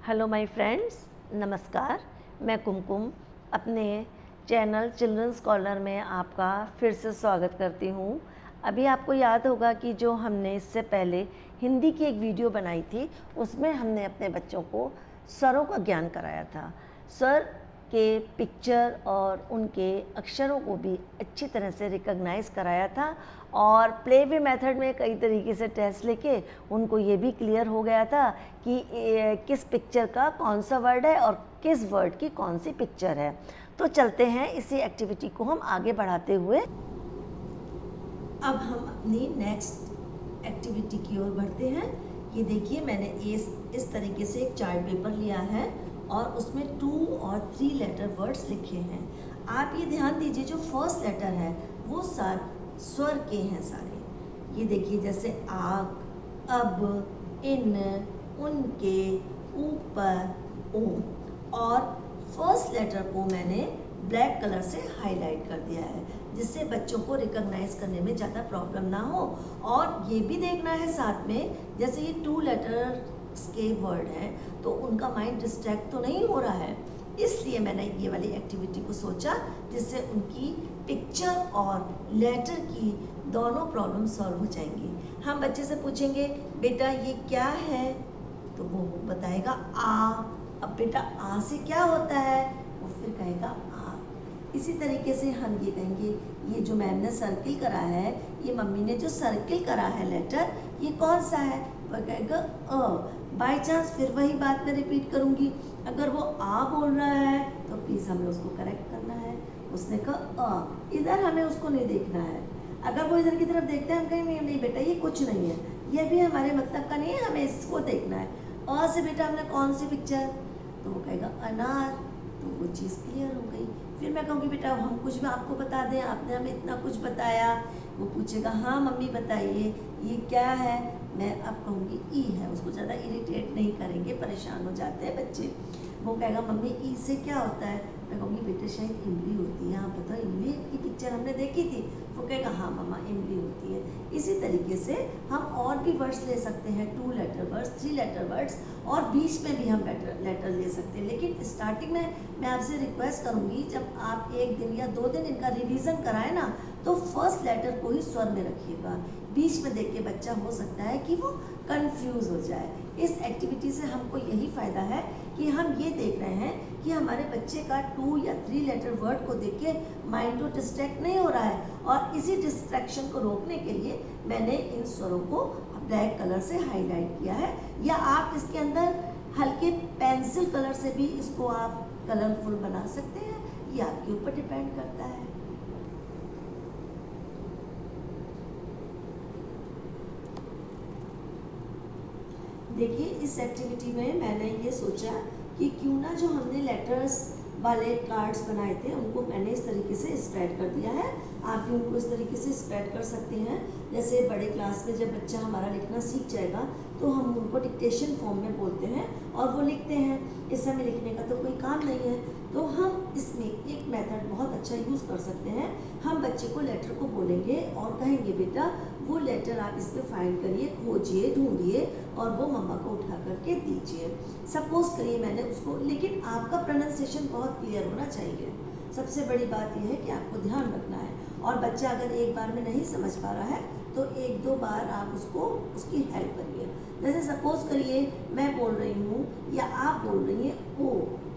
Hello my friends, नमस्कार। मैं कुमकुम अपने चैनल चिल्ड्रंस कॉर्नर में आपका फिर से स्वागत करती हूँ। अभी आपको याद होगा कि जो हमने इससे पहले हिंदी की एक वीडियो बनाई थी, उसमें हमने अपने बच्चों को स्वरों का ज्ञान कराया था। स्वर के पिक्चर और उनके अक्षरों को भी अच्छी तरह से रिकॉग्नाइज कराया था और प्ले वे मेथड में कई तरीके से टेस्ट लेके उनको ये भी क्लियर हो गया था कि किस पिक्चर का कौन सा वर्ड है और किस वर्ड की कौन सी पिक्चर है। तो चलते हैं इसी एक्टिविटी को हम आगे बढ़ाते हुए। अब हम अपनी नेक्स्ट एक्टिविटी की ओर बढ़ते हैं। ये देखिए, मैंने इस तरीके से एक चार्ट पेपर लिया है और उसमें 2 और 3 लेटर वर्ड्स लिखे हैं। आप ये ध्यान दीजिए, जो फर्स्ट लेटर है वो स्वर के हैं सारे। ये देखिए, जैसे आग, अब, इन, उनके, ऊपर, ओ। और फर्स्ट लेटर को मैंने ब्लैक कलर से हाईलाइट कर दिया है, जिससे बच्चों को रिकॉग्नाइज करने में ज़्यादा प्रॉब्लम ना हो। और ये भी देखना है साथ में, जैसे ये 2 लेटर्स के वर्ड हैं तो उनका माइंड डिस्ट्रैक्ट तो नहीं हो रहा है। इसलिए मैंने ये वाली एक्टिविटी को सोचा, जिससे उनकी पिक्चर और लेटर की दोनों प्रॉब्लम सॉल्व हो जाएंगी। हम बच्चे से पूछेंगे, बेटा ये क्या है, तो वो बताएगा आ। अब बेटा आ से क्या होता है, वो फिर कहेगा आ। इसी तरीके से हम ये कहेंगे, ये जो मैम ने सर्किल करा है, ये मम्मी ने जो सर्किल करा है लेटर, ये कौन सा है, वो कहेगा अ। बाय चांस फिर वही बात मैं रिपीट करूँगी, अगर वो आ बोल रहा है तो प्लीज़ हमें उसको करेक्ट करना है। उसने कहा अ, इधर हमें उसको नहीं देखना है। अगर वो इधर की तरफ देखते हैं, हम कहेंगे नहीं बेटा ये कुछ नहीं है, ये भी हमारे मतलब का नहीं है, हमें इसको देखना है। अ से बेटा हमने कौन सी पिक्चर, तो वो कहेगा अनार। तो वो चीज़ क्लियर हो गई। फिर मैं कहूँगी बेटा हम कुछ भी आपको बता दें, आपने हमें इतना कुछ बताया। वो पूछेगा हाँ मम्मी बताइए ये क्या है। मैं अब कहूँगी ई है, उसको ज़्यादा इरिटेट नहीं करेंगे, परेशान हो जाते हैं बच्चे। वो कहेगा मम्मी ई से क्या होता है। मैं कहूँगी बेटा शायद इमली होती है, आप बताओ इमली की पिक्चर हमने देखी थी। वो कहेगा हाँ मम्मा इमली होती है। इसी तरीके से हम और भी वर्ड्स ले सकते हैं, 2 लेटर वर्ड्स, 3 लेटर वर्ड्स, और बीच में भी हम लेटर ले सकते हैं। लेकिन स्टार्टिंग में मैं आपसे रिक्वेस्ट करूँगी, जब आप 1 दिन या 2 दिन इनका रिवीजन कराएं ना, तो फर्स्ट लेटर को ही स्वर में रखिएगा। बीच में देख के बच्चा हो सकता है कि वो कंफ्यूज हो जाए। इस एक्टिविटी से हमको यही फ़ायदा है कि हम ये देख रहे हैं कि हमारे बच्चे का 2 या 3 लेटर वर्ड को देख के माइंड तो डिस्ट्रैक्ट नहीं हो रहा है। और इसी डिस्ट्रैक्शन को रोकने के लिए मैंने इन स्वरों को ब्लैक कलर से हाईलाइट किया है, या आप इसके अंदर हल्के पेंसिल कलर से भी इसको आप कलरफुल बना सकते हैं। ये आपके ऊपर डिपेंड करता है। देखिए, इस एक्टिविटी में मैंने ये सोचा कि क्यों ना जो हमने लेटर्स वाले कार्ड्स बनाए थे उनको मैंने इस तरीके से स्प्रेड कर दिया है। आप भी उनको इस तरीके से स्प्रेड कर सकते हैं। जैसे बड़े क्लास में जब बच्चा हमारा लिखना सीख जाएगा तो हम उनको डिक्टेशन फॉर्म में बोलते हैं और वो लिखते हैं। इस समय लिखने का तो कोई काम नहीं है, तो हम इसमें एक मेथड बहुत अच्छा यूज़ कर सकते हैं। हम बच्चे को लेटर को बोलेंगे और कहेंगे बेटा वो लेटर आप इस पर फाइंड करिए, खोजिए, ढूंढिए और वो मम्मा को उठा करके दीजिए। सपोज करिए मैंने उसको, लेकिन आपका प्रोनाउंसिएशन बहुत क्लियर होना चाहिए। सबसे बड़ी बात यह है कि आपको ध्यान रखना है। और बच्चा अगर एक बार में नहीं समझ पा रहा है तो 1-2 बार आप उसको उसकी हेल्प करिए। जैसे सपोज करिए मैं बोल रही हूँ या आप बोल रही हैं ओ,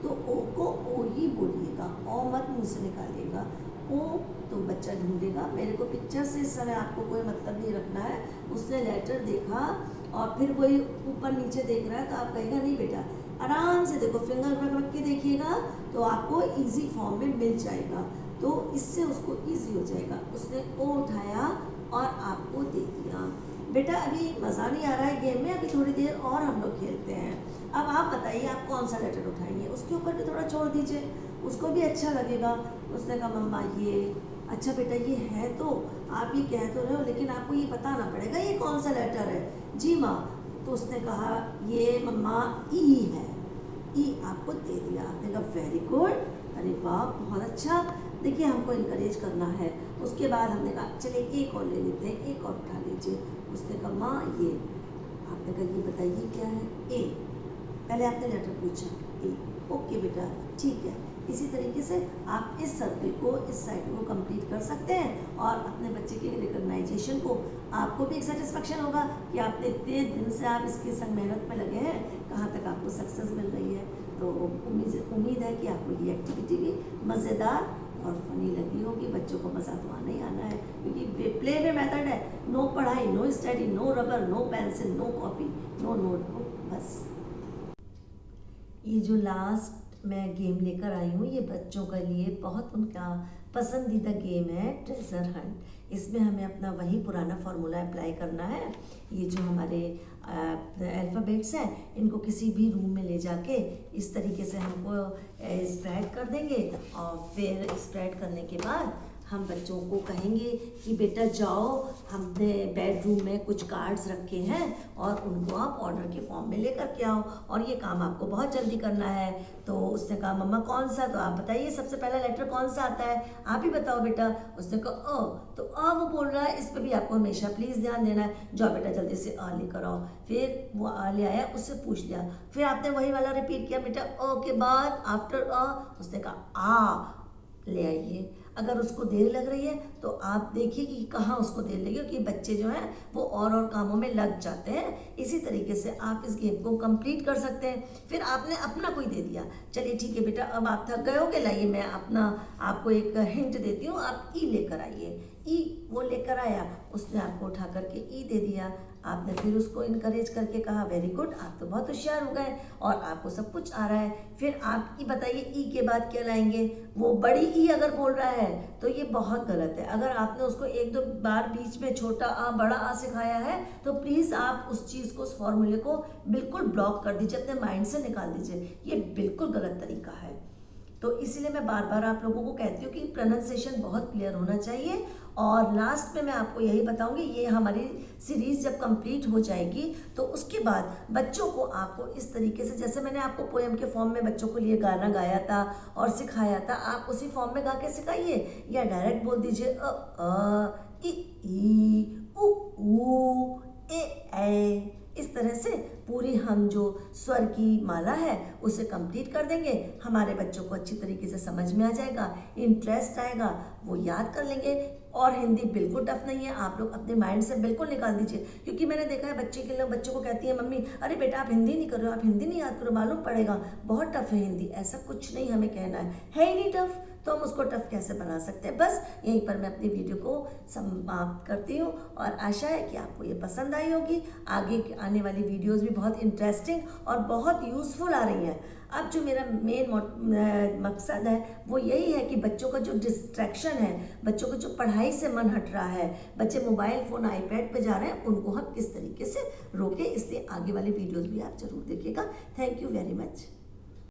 तो ओ को ओ ही बोलिएगा, ओ मत मुँह से निकालिएगा। ओ तो बच्चा ढूंढेगा। मेरे को पिक्चर से इस समय आपको कोई मतलब नहीं रखना है। उसने लेटर देखा और फिर वही ऊपर नीचे देख रहा है, तो आप कहेगा नहीं बेटा आराम से देखो, फिंगर रख के देखिएगा तो आपको इजी फॉर्म में मिल जाएगा। तो इससे उसको इजी हो जाएगा। उसने ओ उठाया और आपको दे दिया। बेटा अभी मज़ा नहीं आ रहा है गेम में, अभी थोड़ी देर और हम लोग खेलते हैं। अब आप बताइए आप कौन सा लेटर उठाएंगे, उसके ऊपर भी थोड़ा छोड़ दीजिए, उसको भी अच्छा लगेगा। उसने कहा मम्मा ये, अच्छा बेटा ये है, तो आप ये कह तो रहे हो लेकिन आपको ये बताना पड़ेगा ये कौन सा लेटर है। जी माँ। तो उसने कहा ये मम्मा ई है, ई आपको दे दिया। आपने कहा वेरी गुड, अरे वाह बहुत अच्छा। देखिए हमको इनकरेज करना है। उसके बाद हमने कहा चलिए एक और ले लेते हैं, एक और उठा लीजिए। उसने कहा माँ ये, आपने कहा ये बताइए क्या है, ए। पहले आपने लेटर पूछा ए, ओके बेटा ठीक है। इसी तरीके से आप इस सर्कल को, इस साइड को कंप्लीट कर सकते हैं और अपने बच्चे के रिकॉग्नाइजेशन को, आपको भी एक सेटिस्फेक्शन होगा कि आपने इतने दिन से आप इसके संग मेहनत में लगे हैं, कहाँ तक आपको सक्सेस मिल रही है। तो उम्मीद है कि आपको ये एक्टिविटी भी मज़ेदार और फनी लगी होगी। बच्चों को मज़ा तो आना ही आना है, क्योंकि प्ले में मेथड है, नो पढ़ाई, no study, no rubber, no pencil, no copy, no notebook, बस। ये जो लास्ट मैं गेम लेकर आई हूँ, ये बच्चों के लिए बहुत उनका पसंदीदा गेम है, ट्रेजर हंट। इसमें हमें अपना वही पुराना फार्मूला अप्लाई करना है। ये जो हमारे अल्फ़ाबेट्स हैं, इनको किसी भी रूम में ले जाके इस तरीके से हमको स्प्रेड कर देंगे और फिर स्प्रेड करने के बाद हम बच्चों को कहेंगे कि बेटा जाओ, हमने बेडरूम में कुछ कार्ड्स रखे हैं और उनको आप ऑर्डर के फॉर्म में लेकर के आओ और ये काम आपको बहुत जल्दी करना है। तो उसने कहा मम्मा कौन सा, तो आप बताइए सबसे पहला लेटर कौन सा आता है, आप ही बताओ बेटा। उसने कहा अ, तो अ वो बोल रहा है, इस पर भी आपको हमेशा प्लीज़ ध्यान देना है। जाओ बेटा जल्दी से अ लेकर आओ। फिर वो अ ले आया, उससे पूछ लिया, फिर आपने वही वाला रिपीट किया, बेटा अ के बाद आफ्टर अ। उसने कहा आ ले आइए। अगर उसको देर लग रही है तो आप देखिए कि कहाँ उसको देर लगी, क्योंकि बच्चे जो हैं वो और कामों में लग जाते हैं। इसी तरीके से आप इस गेम को कंप्लीट कर सकते हैं। फिर आपने अपना कोई दे दिया, चलिए ठीक है बेटा अब आप थक गए हो के, लाइए मैं अपना आपको एक हिंट देती हूँ, आप ई लेकर आइए। ई वो लेकर आया, उसने आपको उठा करके ई दे दिया। आपने फिर उसको इनकरेज करके कहा वेरी गुड, आप तो बहुत होशियार हो गए और आपको सब कुछ आ रहा है। फिर आप ई बताइए ई के बाद क्या लाएंगे। वो बड़ी ई अगर बोल रहा है तो ये बहुत गलत है। अगर आपने उसको एक दो बार बीच में छोटा आ बड़ा आ सिखाया है तो प्लीज़ आप उस चीज़ को, उस फॉर्मूले को बिल्कुल ब्लॉक कर दीजिए, अपने माइंड से निकाल दीजिए। ये बिल्कुल गलत तरीका है। तो इसीलिए मैं बार बार आप लोगों को कहती हूँ कि प्रोनाउंसिएशन बहुत क्लियर होना चाहिए। और लास्ट में मैं आपको यही बताऊंगी, ये हमारी सीरीज़ जब कंप्लीट हो जाएगी तो उसके बाद बच्चों को आपको इस तरीके से, जैसे मैंने आपको पोएम के फॉर्म में बच्चों को लिए गाना गाया था और सिखाया था, आप उसी फॉर्म में गा के सिखाइए या डायरेक्ट बोल दीजिए अ ई उ ऊ ए। इस तरह से पूरी हम जो स्वर की माला है उसे कंप्लीट कर देंगे। हमारे बच्चों को अच्छी तरीके से समझ में आ जाएगा, इंटरेस्ट आएगा, वो याद कर लेंगे। और हिंदी बिल्कुल टफ नहीं है, आप लोग अपने माइंड से बिल्कुल निकाल दीजिए, क्योंकि मैंने देखा है बच्चों को कहती है मम्मी अरे बेटा आप हिंदी नहीं कर रहे हो, आप हिंदी नहीं याद करो, मालूम पड़ेगा बहुत टफ है हिंदी। ऐसा कुछ नहीं हमें कहना है ही नहीं टफ, तो हम उसको टफ कैसे बना सकते हैं। बस यहीं पर मैं अपनी वीडियो को समाप्त करती हूँ और आशा है कि आपको ये पसंद आई होगी। आगे आने वाली वीडियोस भी बहुत इंटरेस्टिंग और बहुत यूज़फुल आ रही हैं। अब जो मेरा मेन मकसद है वो यही है कि बच्चों का जो डिस्ट्रैक्शन है, बच्चों को जो पढ़ाई से मन हट रहा है, बच्चे मोबाइल फ़ोन आईपैड पे जा रहे हैं, उनको हम किस तरीके से रोकें। इसलिए आगे वाली वीडियोस भी आप जरूर देखिएगा। Thank you very much.